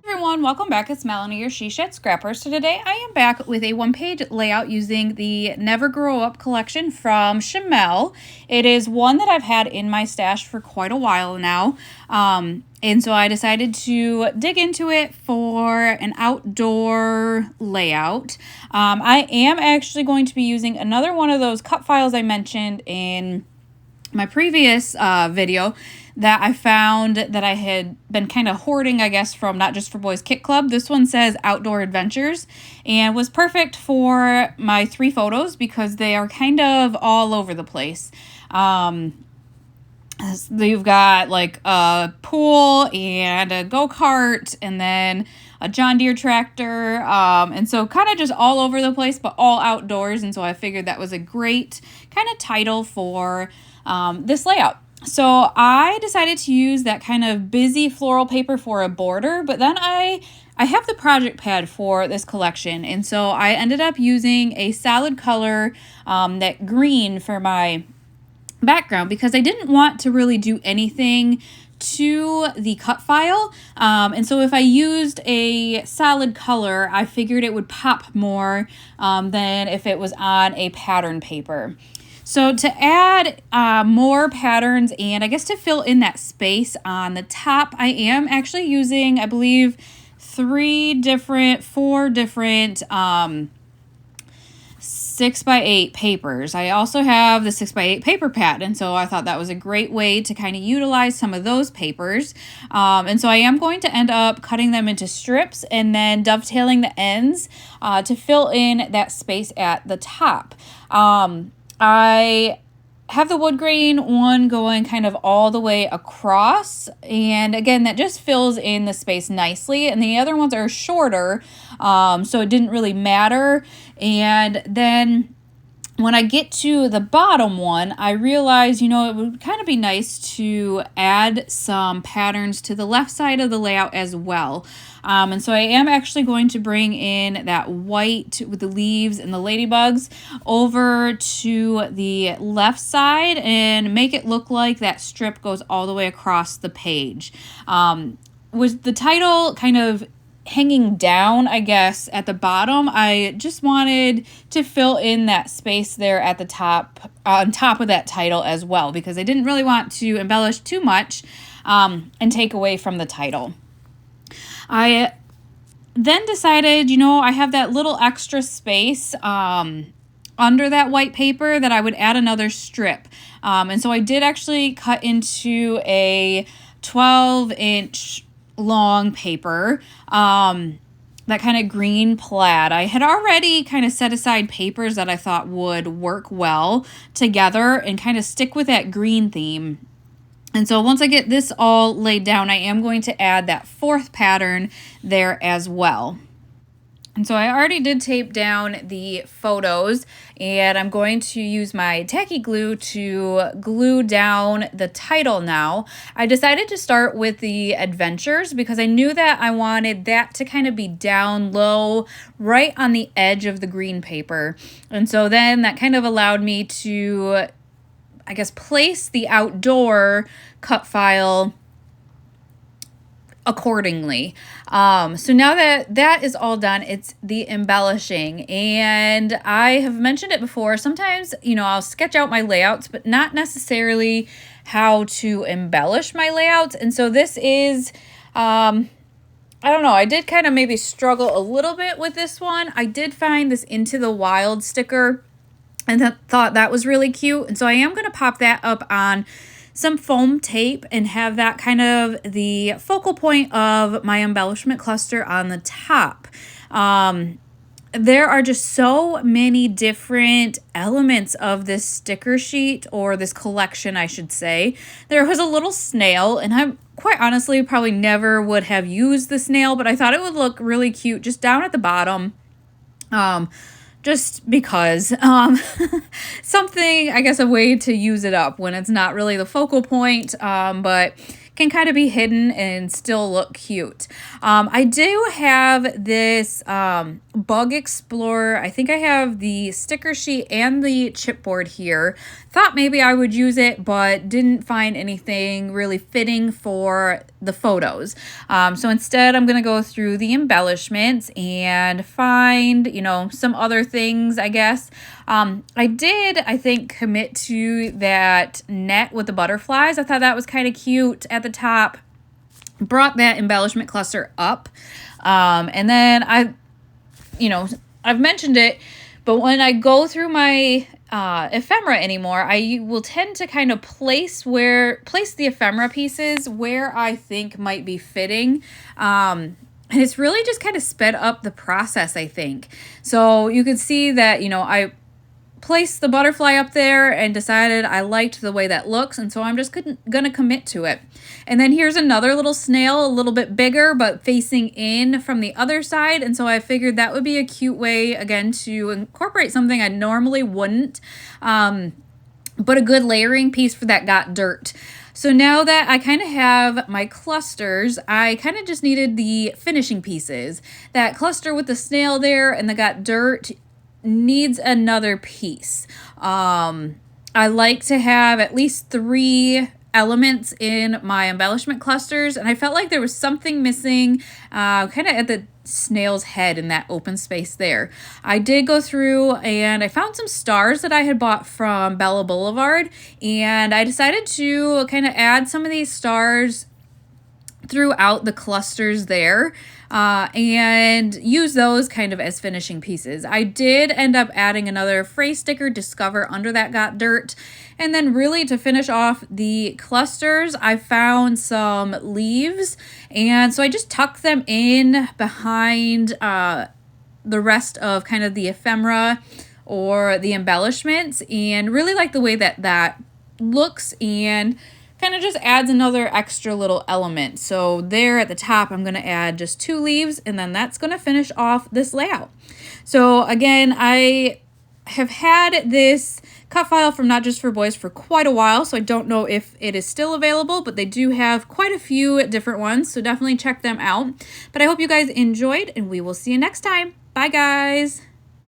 Everyone, welcome back. It's Melanie, your She Shed Scrapper. So today I am back with a one-page layout using the Never Grow Up collection from Shimelle. It is one that I've had in my stash for quite a while now. And so I decided to dig into it for an outdoor layout. I am actually going to be using another one of those cut files I mentioned in my previous video that I found that I had been kind of hoarding, I guess, from Not Just for Boys Kit Club. This one says Outdoor Adventures and was perfect for my 3 photos because they are kind of all over the place. You've got like a pool and a go-kart and then a John Deere tractor. And so kind of just all over the place, but all outdoors. And so I figured that was a great kind of title for this layout. So I decided to use that kind of busy floral paper for a border, but then I have the project pad for this collection, and so I ended up using a solid color, that green, for my background because I didn't want to really do anything to the cut file. And so if I used a solid color, I figured it would pop more than if it was on a pattern paper. So to add more patterns and I guess to fill in that space on the top, I am actually using, I believe, 4 different 6x8 papers. I also have the 6x8 paper pad, and so I thought that was a great way to kind of utilize some of those papers. And so I am going to end up cutting them into strips and then dovetailing the ends to fill in that space at the top. I have the wood grain one going kind of all the way across, and again that just fills in the space nicely, and the other ones are shorter, so it didn't really matter. And then when I get to the bottom one, I realized, it would kind of be nice to add some patterns to the left side of the layout as well. And so I am actually going to bring in that white with the leaves and the ladybugs over to the left side and make it look like that strip goes all the way across the page. With the title kind of hanging down, I guess, at the bottom, I just wanted to fill in that space there at the top, on top of that title as well, because I didn't really want to embellish too much and take away from the title. I then decided, I have that little extra space under that white paper that I would add another strip. And so I did actually cut into a 12-inch long paper, that kind of green plaid. I had already kind of set aside papers that I thought would work well together and kind of stick with that green theme. And so once I get this all laid down, I am going to add that 4th pattern there as well. And so I already did tape down the photos, and I'm going to use my tacky glue to glue down the title now. I decided to start with the adventures because I knew that I wanted that to kind of be down low right on the edge of the green paper. And so then that kind of allowed me to, I guess, place the outdoor cut file accordingly. So now that that is all done, it's the embellishing. And I have mentioned it before. Sometimes, I'll sketch out my layouts, but not necessarily how to embellish my layouts. And so this is, I don't know, I did kind of maybe struggle a little bit with this one. I did find this Into the Wild sticker and thought that was really cute. And so I am going to pop that up on some foam tape and have that kind of the focal point of my embellishment cluster on the top. There are just so many different elements of this sticker sheet, or this collection, I should say. There was a little snail, and I quite honestly probably never would have used the snail, but I thought it would look really cute just down at the bottom. Just because, something, I guess, a way to use it up when it's not really the focal point, but can kind of be hidden and still look cute. I do have this Bug Explorer. I think I have the sticker sheet and the chipboard here. Thought maybe I would use it, but didn't find anything really fitting for the photos. So instead, I'm going to go through the embellishments and find, you know, some other things, I guess. I did, I think, commit to that net with the butterflies. I thought that was kind of cute at the top. Brought that embellishment cluster up. And then I've mentioned it, but when I go through my ephemera anymore, I will tend to kind of place the ephemera pieces where I think might be fitting. And it's really just kind of sped up the process, I think. So you can see that, you know, I placed the butterfly up there and decided I liked the way that looks, and so I'm just gonna commit to it. And then here's another little snail, a little bit bigger but facing in from the other side, and so I figured that would be a cute way again to incorporate something I normally wouldn't, but a good layering piece for that got dirt. So now that I kind of have my clusters, I kind of just needed the finishing pieces. That cluster with the snail there and the got dirt needs another piece. I like to have at least 3 elements in my embellishment clusters, and I felt like there was something missing kind of at the snail's head in that open space there. I did go through and I found some stars that I had bought from Bella Boulevard, and I decided to kind of add some of these stars throughout the clusters there and use those kind of as finishing pieces. I did end up adding another phrase sticker, Discover, under that got dirt. And then really to finish off the clusters, I found some leaves, and so I just tucked them in behind the rest of kind of the ephemera or the embellishments, and really like the way that that looks and kind of just adds another extra little element. So there at the top, I'm going to add just 2 leaves, and then that's going to finish off this layout. So again, I have had this cut file from Not Just for Boys for quite a while, so I don't know if it is still available, but they do have quite a few different ones, so definitely check them out. But I hope you guys enjoyed, and we will see you next time. Bye, guys.